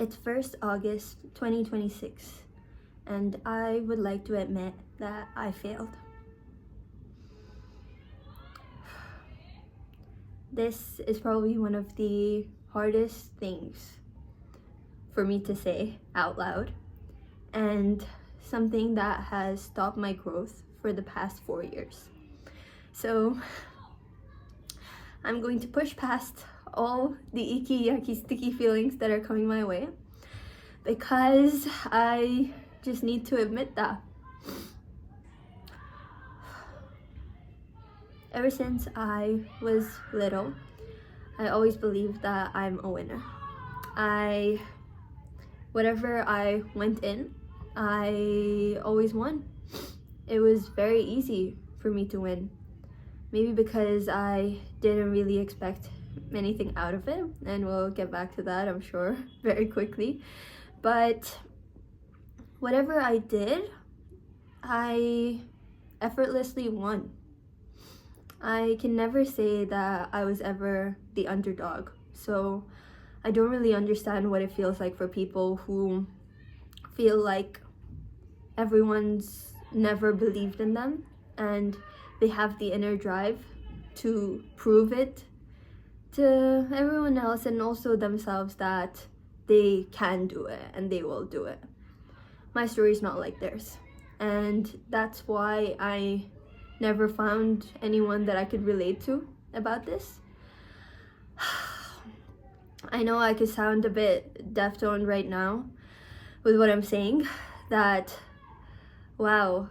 It's 1st August 2026, and I would like to admit that I failed. This is probably one of the hardest things for me to say out loud, and something that has stopped my growth for the past 4 years. So I'm going to push past all the icky, yucky, sticky feelings that are coming my way, because I just need to admit that. Ever since I was little, I always believed that I'm a winner. Whatever I went in, I always won. It was very easy for me to win. Maybe because I didn't really expect anything out of it, and we'll get back to that, I'm sure, very quickly. But whatever I did, I effortlessly won. I can never say that I was ever the underdog, so I don't really understand what it feels like for people who feel like everyone's never believed in them and they have the inner drive to prove it to everyone else and also themselves that they can do it and they will do it. My story's not like theirs, and that's why I never found anyone that I could relate to about this. I know I could sound a bit deaf-toned right now with what I'm saying, that wow,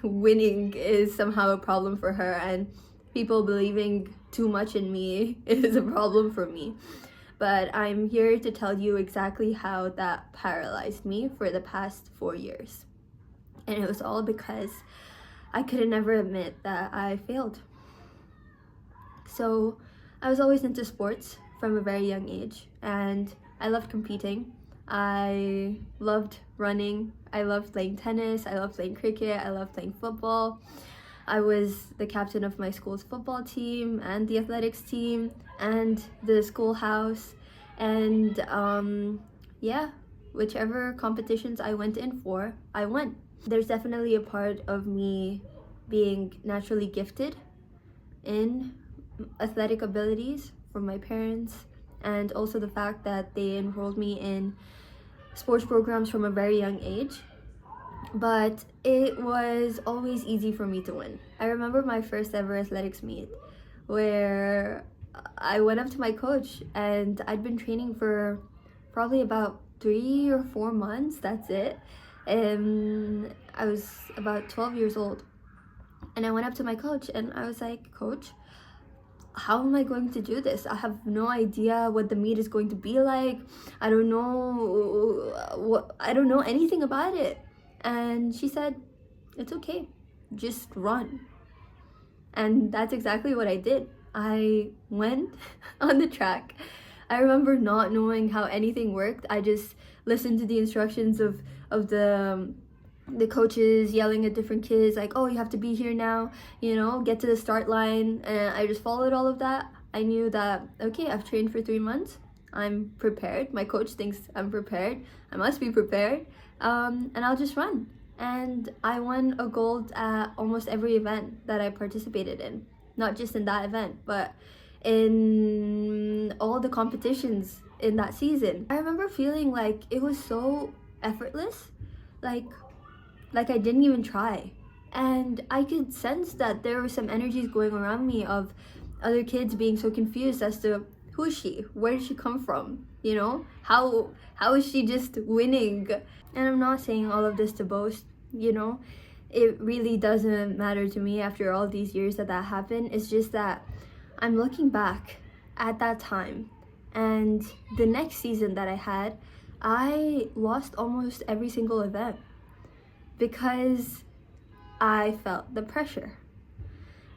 winning is somehow a problem for her, and people believing too much in me is a problem for me. But I'm here to tell you exactly how that paralyzed me for the past 4 years. And it was all because I could never admit that I failed. So I was always into sports from a very young age, and I loved competing. I loved running, I loved playing tennis, I loved playing cricket, I loved playing football. I was the captain of my school's football team and the athletics team and the schoolhouse, and whichever competitions I went in for, I won. There's definitely a part of me being naturally gifted in athletic abilities from my parents, and also the fact that they enrolled me in sports programs from a very young age. But it was always easy for me to win. I remember my first ever athletics meet where I went up to my coach, and I'd been training for probably about 3 or 4 months, that's it. And I was about 12 years old. And I went up to my coach and I was like, "Coach, how am I going to do this? I have no idea what the meet is going to be like. I don't know anything about it." And she said, "It's okay, just run." And that's exactly what I did. I went on the track. I remember not knowing how anything worked. I just listened to the instructions of the coaches yelling at different kids, like, "Oh, you have to be here now, get to the start line." And I just followed all of that. I knew that, okay, I've trained for 3 months. I'm prepared. My coach thinks I'm prepared. I must be prepared. And I'll just run. And I won a gold at almost every event that I participated in. Not just in that event, but in all the competitions in that season. I remember feeling like it was so effortless, like I didn't even try. And I could sense that there were some energies going around me of other kids being so confused as to, who is she? Where did she come from? How is she just winning? And I'm not saying all of this to boast, It really doesn't matter to me after all these years that happened. It's just that I'm looking back at that time, and the next season that I had, I lost almost every single event because I felt the pressure.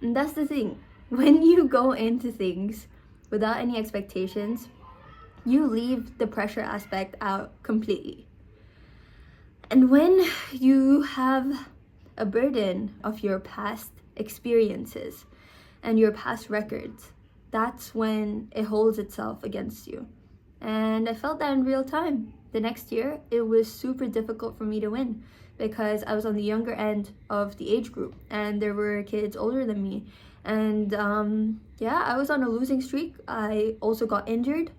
And that's the thing. When you go into things without any expectations, you leave the pressure aspect out completely. And when you have a burden of your past experiences and your past records, that's when it holds itself against you. And I felt that in real time. The next year, it was super difficult for me to win because I was on the younger end of the age group and there were kids older than me. And yeah, I was on a losing streak. I also got injured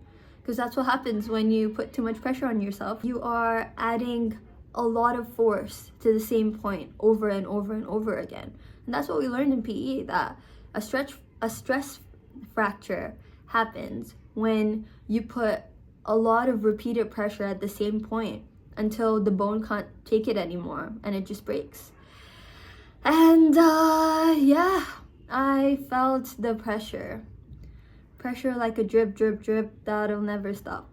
because that's what happens when you put too much pressure on yourself. You are adding a lot of force to the same point over and over and over again. And that's what we learned in PE, that a stress fracture happens when you put a lot of repeated pressure at the same point until the bone can't take it anymore and it just breaks. And yeah, I felt the pressure like a drip drip drip that'll never stop,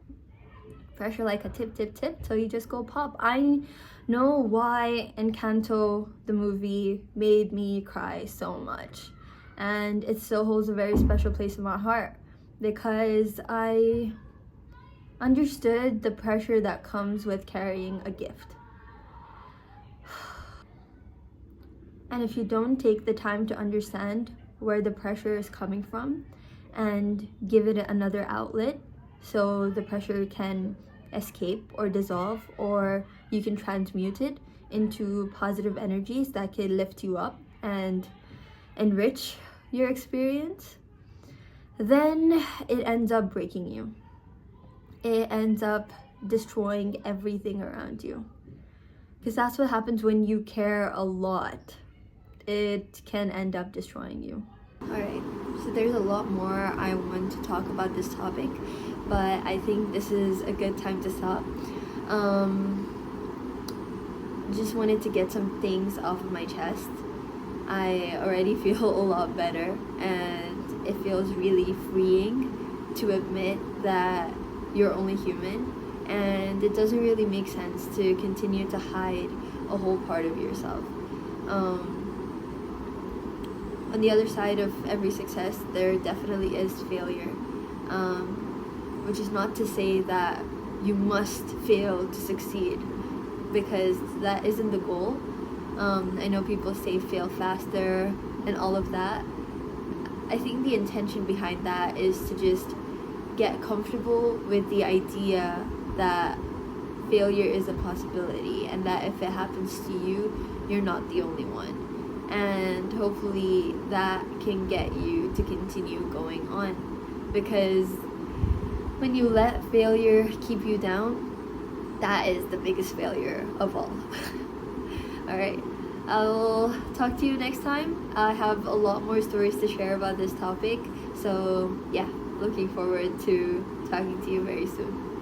pressure like a tip tip tip till you just go pop. I know why Encanto the movie made me cry so much, and it still holds a very special place in my heart because I understood the pressure that comes with carrying a gift. And if you don't take the time to understand where the pressure is coming from and give it another outlet so the pressure can escape or dissolve, or you can transmute it into positive energies that can lift you up and enrich your experience, then it ends up breaking you. It ends up destroying everything around you. Because that's what happens when you care a lot. It can end up destroying you. Alright, so there's a lot more I want to talk about this topic, but I think this is a good time to stop. Just wanted to get some things off of my chest. I already feel a lot better, and it feels really freeing to admit that you're only human, and it doesn't really make sense to continue to hide a whole part of yourself. On the other side of every success, there definitely is failure, which is not to say that you must fail to succeed, because that isn't the goal. I know people say fail faster and all of that. I think the intention behind that is to just get comfortable with the idea that failure is a possibility, and that if it happens to you, you're not the only one. And hopefully that can get you to continue going on, because when you let failure keep you down, that is the biggest failure of all. Alright, I'll talk to you next time. I have a lot more stories to share about this topic, so yeah, looking forward to talking to you very soon.